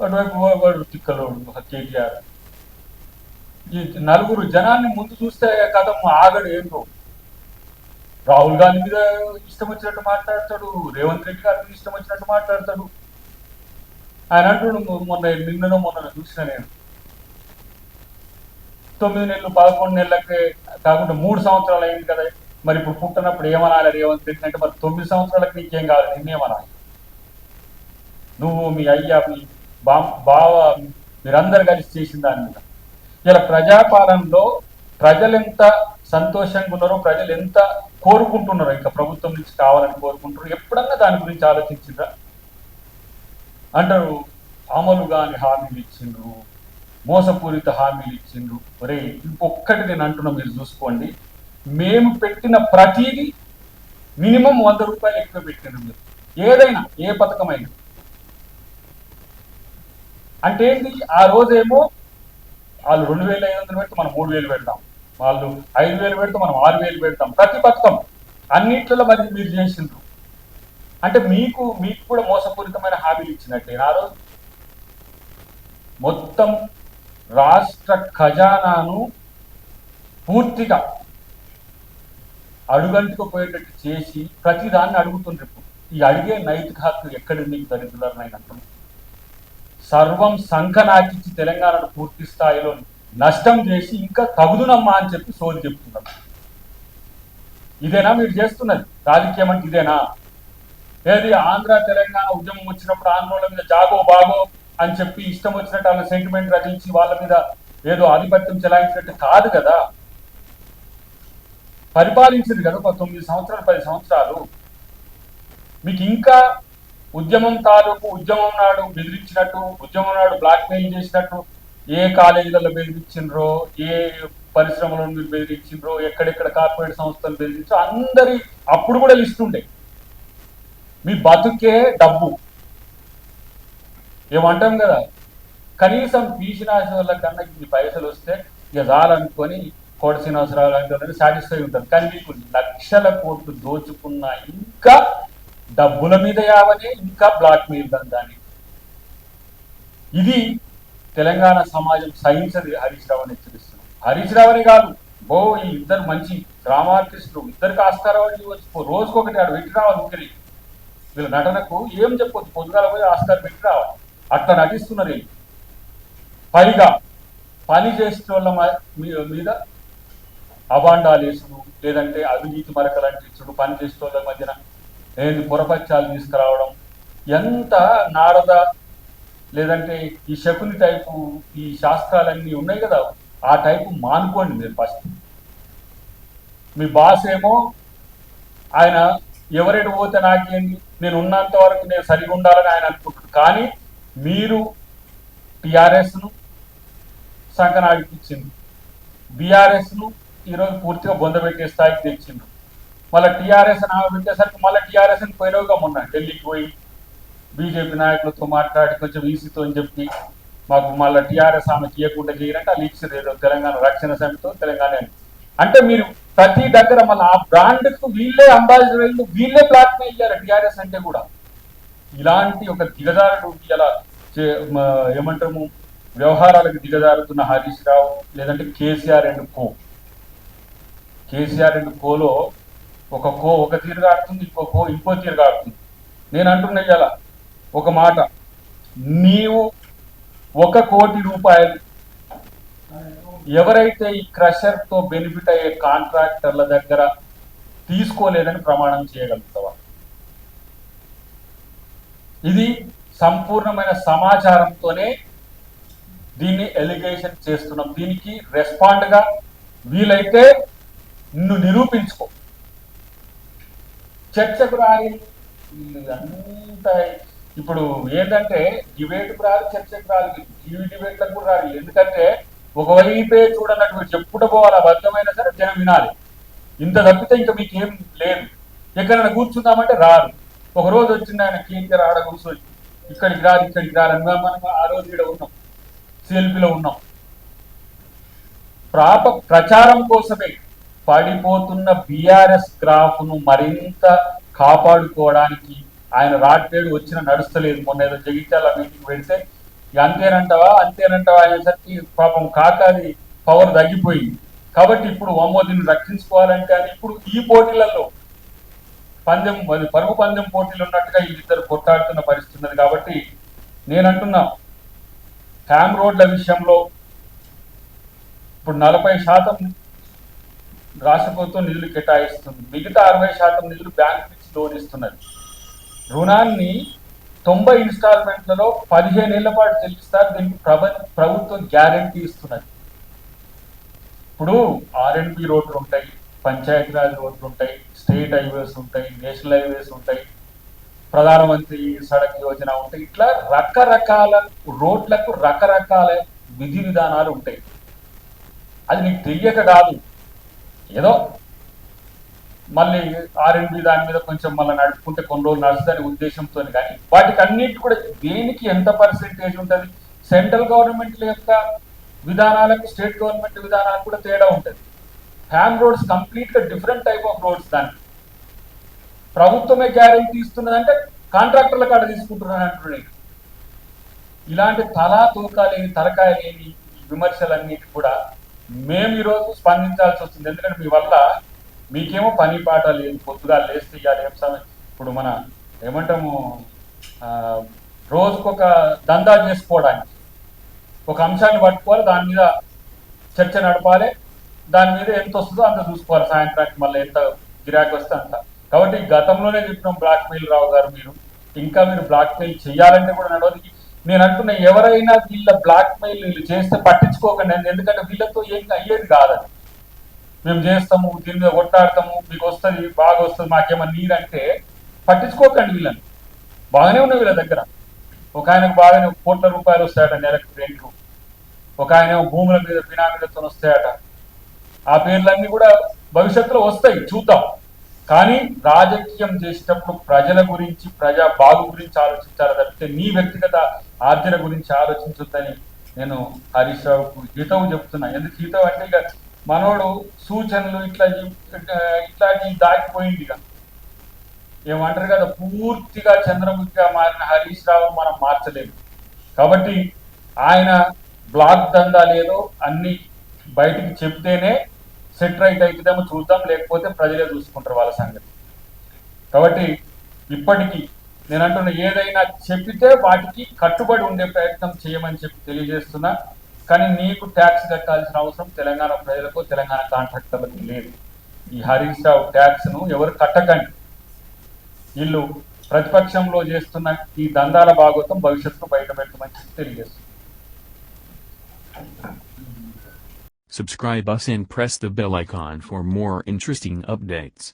అటువైపు వాడు తిక్కలోడు కేటీఆర్. ఈ నలుగురు జనాన్ని ముందు చూస్తే కథం ఆగడు ఏంటో. రాహుల్ గాంధీ మీద ఇష్టం వచ్చినట్టు మాట్లాడతాడు, రేవంత్ రెడ్డి గారి మీద ఇష్టం వచ్చినట్టు మాట్లాడతాడు. ఆయన అంటుడు మొన్న చూసిన నేను 9 నెలలు 11 నెలలకే కాకుండా 3 సంవత్సరాలు అయింది కదా, మరి ఇప్పుడు పుట్టినప్పుడు ఏమనాలి రేవంత్ రెడ్డి అంటే, మరి 9 సంవత్సరాలకు నీకేం కావాలి, నిన్నేమనాలి? నువ్వు మీ అయ్యా మీ బావ మీరందరు కలిసి చేసిన దాని మీద. ఇలా ప్రజాపాలనలో ప్రజలు ఎంత సంతోషంగా ఉన్నారో, ప్రజలు ఎంత కోరుకుంటున్నారో, ఇంకా ప్రభుత్వం నుంచి కావాలని కోరుకుంటున్నారు. ఎప్పుడన్నా దాని గురించి ఆలోచించిండ్రా? అంటారు అమలు కాని హామీలు ఇచ్చిండ్రు, మోసపూరిత హామీలు ఇచ్చిండ్రు. ఒరే ఇంకొక్కటి నేను అంటున్నా, మీరు చూసుకోండి, మేము పెట్టిన ప్రతిదీ మినిమం 100 రూపాయలు ఎక్కువ పెట్టిండ్రు మీరు, ఏదైనా ఏ పథకమైనా. అంటే ఏంటి, ఆ రోజేమో వాళ్ళు 2500 పెడితే మనం 3000 పెడతాం, వాళ్ళు 5000 పెడితే మనం 6000 పెడతాం. ప్రతి పథకం అన్నిట్లలో మరి మీరు చేసిండ్రు. అంటే మీకు కూడా మోసపూరితమైన హామీలు ఇచ్చినట్టే. ఆ రోజు మొత్తం రాష్ట్ర ఖజానాను పూర్తిగా అడుగంటుకు పోయేటట్టు చేసి ప్రతిదాన్ని అడుగుతుండ్రు. ఈ అడిగే నైతిక హక్కు ఎక్కడి మీకు దరిద్రులైనట్టు సర్వం సంఖనాకిచ్చి తెలంగాణను పూర్తి స్థాయిలో నష్టం చేసి ఇంకా తగుదునమ్మా అని చెప్పి సోది చెప్తున్నారు. ఇదేనా మీరు చేస్తున్నది రాజకీయం? అంటే ఇదేనా? ఏది ఆంధ్ర తెలంగాణ ఉద్యమం వచ్చినప్పుడు ఆంధ్రోళ మీద జాగో బాగో అని చెప్పి ఇష్టం వచ్చినట్టు వాళ్ళ సెంటిమెంట్ రచించి వాళ్ళ మీద ఏదో ఆధిపత్యం చెలాయించినట్టు కాదు కదా. పరిపాలించింది కదా 9 సంవత్సరాలు 10 సంవత్సరాలు. మీకు ఇంకా ఉద్యమం తాలూకు ఉద్యమం నాడు బెదిరించినట్టు, ఉద్యమం నాడు బ్లాక్మెయిల్ చేసినట్టు ఏ కాలేజీలలో బెదిరించిండ్రో, ఏ పరిశ్రమలను మీరు బెదిరించిండ్రో, ఎక్కడెక్కడ కార్పొరేట్ సంస్థలు బెదిరించో అందరి అప్పుడు కూడా లిస్ట్ ఉండే. మీ బతుకే డబ్బు ఏమంటాం కదా, కనీసం పీసినాశ వల్ల కన్నా ఈ పైసలు వస్తే ఇక చాలనుకొని కోటి శ్రీనివాసరావు లాంటి సాటిస్ఫై ఉంటారు. కానీ మీకు లక్షల కోట్లు దోచుకున్న ఇంకా డబ్బుల మీద యావనే ఇంకా బ్లాక్ మెయిల్ దందాన్ని. ఇది తెలంగాణ సమాజం సహించదు. హరీష్ రావు అని హెచ్చరిస్తున్నాం. హరీష్ రావుని కాదు, ఈ ఇద్దరు మంచి డ్రామార్టిస్టులు, ఇద్దరికి ఆస్కారం వచ్చి రోజుకొకటి ఆడు పెట్టి రావాలి. ముఖ్యని వీళ్ళ నటనకు ఏం చెప్పొద్దు, పొద్దుగాల పోయి ఆస్కారం పెట్టి రావాలి. అట్లా నటిస్తున్నారు. పైగా పని చేసే వాళ్ళ మీద అబాండాలు వేసుడు, లేదంటే అవినీతి మరకలు అంటించుడు, పని చేసే వాళ్ళ మధ్యన ఏంది పొరపత్యాలు తీసుకురావడం, ఎంత నారద లేదంటే ఈ శకుని టైపు ఈ శాస్త్రాలన్నీ ఉన్నాయి కదా, ఆ టైపు మానుకోండి మీరు ఫస్ట్. మీ బాస్ ఏమో ఆయన ఎవరైనా పోతే నాకేంది, నేను ఉన్నంత వరకు నేను సరిగా ఉండాలని ఆయన అనుకుంటున్నాడు. కానీ మీరు టిఆర్ఎస్ను సంకనాడిపించింది, బీఆర్ఎస్ను ఈరోజు పూర్తిగా బొందబెట్టే స్థాయికి తెచ్చిండ్రు. మళ్ళీ టీఆర్ఎస్ ఆమె పెట్టేసరికి మళ్ళీ టీఆర్ఎస్ అని పోయినవుగా మొన్న ఢిల్లీకి పోయి బీజేపీ నాయకులతో మాట్లాడి కొంచెం ఈసీతో అని చెప్పి మాకు మళ్ళీ టీఆర్ఎస్ ఆమె చేయకుండా చేయరంటే వాళ్ళు ఇచ్చారు ఏదో తెలంగాణ రక్షణ సమితితో తెలంగాణ. అంటే మీరు ప్రతి దగ్గర మళ్ళీ ఆ బ్రాండ్కు వీళ్ళే అంబాసిడర్లు, వీళ్ళే బ్లాక్మెయిల్ ఇయ్యారు టీఆర్ఎస్ అంటే కూడా. ఇలాంటి ఒక దిగజారుడు ఇలా ఏమంటాము వ్యవహారాలకు దిగజారుతున్న హరీష్ రావు లేదంటే KCR and co. KCR and కోలో ఒక తీరుగా ఆడుతుంది, ఇంకో తీరుగా ఆడుతుంది. నేను అంటున్నా ఇలా ఒక మాట, నీవు 1 కోటి రూపాయలు ఎవరైతే ఈ క్రషర్ తో బెనిఫిట్ అయ్యే కాంట్రాక్టర్ల దగ్గర తీసుకోలేదని ప్రమాణం చేయగలుగుతావా? ఇది సంపూర్ణమైన సమాచారంతోనే దీన్ని ఎలిగేషన్ చేస్తున్నాం. దీనికి రెస్పాండ్ గా వీలైతే నువ్వు నిరూపించుకో. చర్చకు రాని అంత ఇప్పుడు ఏంటంటే డిబేట్కు రాదు, చర్చకు రాదు, టీవీ డిబేట్లకు కూడా రాదు. ఎందుకంటే ఒకవైపే చూడన్నట్టు మీరు చెప్పుకుంటూ పోవాలి, అబద్ధమైనా సరే జనం వినాలి. ఇంత తప్పితే ఇంకా మీకేం లేదు. ఎక్కడైనా కూర్చుందామంటే రాదు. ఒక రోజు వచ్చింది ఆయన కేంద్ర ఆడ కూర్చొని ఇక్కడికి రాని మనం ఆ రోజు ఇక్కడ ఉన్నాం, సెల్ఫీలో ఉన్నాం. ప్రచారం కోసమే పడిపోతున్న బీఆర్ఎస్ గ్రాఫ్ ను మరింత కాపాడుకోవడానికి ఆయన రాట్లేడు వచ్చిన నడుస్తలేదు. మొన్న ఏదో జగిత్యాల మీటింగ్ పెడితే ఇక అంతేనంటావా అనేసరికి పాపం కాకాది పవర్ తగ్గిపోయింది. కాబట్టి ఇప్పుడు అమ్మో దీన్ని రక్షించుకోవాలంటే అని ఇప్పుడు ఈ పోటీలలో పరుగు పందెం పోటీలు ఉన్నట్టుగా వీళ్ళిద్దరు కొట్టాడుతున్న పరిస్థితి ఉన్నది. కాబట్టి నేనంటున్నా ట్యామ్ రోడ్ల విషయంలో ఇప్పుడు 40% రాష్ట్ర ప్రభుత్వం నిధులు కేటాయిస్తుంది, మిగతా 60% నిధులు బ్యాంక్ నుంచి లోన్ ఇస్తున్నది. రుణాన్ని 90 ఇన్స్టాల్మెంట్లలో 15 ఏళ్ల పాటు చెల్లిస్తారు. దీనికి ప్రభుత్వం గ్యారంటీ ఇస్తున్నది. ఇప్పుడు R&B రోడ్లు ఉంటాయి, పంచాయతీరాజ్ రోడ్లు ఉంటాయి, స్టేట్ హైవేస్ ఉంటాయి, నేషనల్ హైవేస్ ఉంటాయి, ప్రధానమంత్రి సడక్ యోజన ఉంటాయి. ఇట్లా రకరకాల రోడ్లకు రకరకాల విధి విధానాలు ఉంటాయి. అది నీకు తెలియక కాదు, ఏదో మళ్ళీ R&B దాని మీద కొంచెం మళ్ళీ నడుపుకుంటే కొన్ని రోజులు నడుస్తుందనే ఉద్దేశంతో, కానీ వాటికి అన్నిటి కూడా దేనికి ఎంత పర్సెంటేజ్ ఉంటుంది, సెంట్రల్ గవర్నమెంట్ యొక్క విధానాలకు స్టేట్ గవర్నమెంట్ విధానాలకు కూడా తేడా ఉంటుంది. హ్యామ్ రోడ్స్ కంప్లీట్ గా డిఫరెంట్ టైప్ ఆఫ్ రోడ్స్. దానికి ప్రభుత్వమే గ్యారెంటీ ఇస్తున్నదంటే కాంట్రాక్టర్ల కాడ తీసుకుంటున్నాను అంటున్నాడు. ఇలాంటి తూకా లేని తలకాయ లేని విమర్శలన్నిటి కూడా మేము ఈరోజు స్పందించాల్సి వస్తుంది. ఎందుకంటే మీ వల్ల మీకేమో పని పాట లేదు, పొద్దుగా లేస్తే ఇవ్వాలి ఏం సమయం. ఇప్పుడు మన ఏమంటాము, రోజుకొక దందా చేసుకోవడానికి ఒక అంశాన్ని పట్టుకోవాలి, దాని మీద చర్చ నడపాలి, దాని మీద ఎంత వస్తుందో అంత చూసుకోవాలి, సాయంత్రానికి మళ్ళీ ఎంత గిరాకీ వస్తే అంత. కాబట్టి గతంలోనే చెప్పినాం బ్లాక్ మెయిల్ రావు గారు, ఇంకా మీరు బ్లాక్ మెయిల్ చేయాలంటే కూడా నడవదు. నేను అంటున్నా ఎవరైనా వీళ్ళ బ్లాక్ మెయిల్ వీళ్ళు చేస్తే పట్టించుకోకండి, ఎందుకంటే వీళ్ళతో ఏం అయ్యేది కాదని. మేము చేస్తాము, దీని మీద కొట్టాడతాము, మీకు వస్తుంది, బాగా వస్తుంది, మాకేమన్నా నీరంటే పట్టించుకోకండి. వీళ్ళని బాగానే ఉన్నాయి వీళ్ళ దగ్గర. ఒక ఆయనకు బాగానే ₹1 కోట్ల వస్తాయట నెలకు రెంట్లు, ఒక ఆయన భూముల మీద బినామీలతో వస్తాయట. ఆ పేర్లన్నీ కూడా భవిష్యత్తులో వస్తాయి, చూద్దాం. కానీ రాజకీయం చేసేటప్పుడు ప్రజల గురించి, ప్రజా బాగు గురించి ఆలోచించాలి తప్పితే నీ వ్యక్తిగత ఆర్జన గురించి ఆలోచించొద్దని నేను హరీష్ రావుకు హితవు చెప్తున్నా. ఎందుకు హితవు అంటే ఇక మనోడు సూచనలు ఇట్లాంటి దాటిపోయింది. ఇక ఏమంటారు కదా, పూర్తిగా చంద్రముఖిగా మారిన హరీష్ రావు మనం మార్చలేము. కాబట్టి ఆయన బ్లాక్ దందా లేదో అన్ని బయటికి చెప్తేనే సెట్ రైట్ అవుతుందేమో చూద్దాం, లేకపోతే ప్రజలే చూసుకుంటారు వాళ్ళ సంగతి. కాబట్టి ఇప్పటికీ నేను అంటున్నా ఏదైనా చెప్పితే వాటికి కట్టుబడి ఉండే ప్రయత్నం చేయమని చెప్పి తెలియజేస్తున్నా. కానీ నీకు ట్యాక్స్ కట్టాల్సిన అవసరం తెలంగాణ ప్రజలకు, తెలంగాణ కాంట్రాక్టర్లకు లేదు. ఈ హరీష్ రావు ట్యాక్స్ ను ఎవరు కట్టకండి. వీళ్ళు ప్రతిపక్షంలో చేస్తున్న ఈ దందాల భాగోతం భవిష్యత్తులో బయట పెట్టమని చెప్పి తెలియజేస్తున్నా. Subscribe us and press the bell icon for more interesting updates.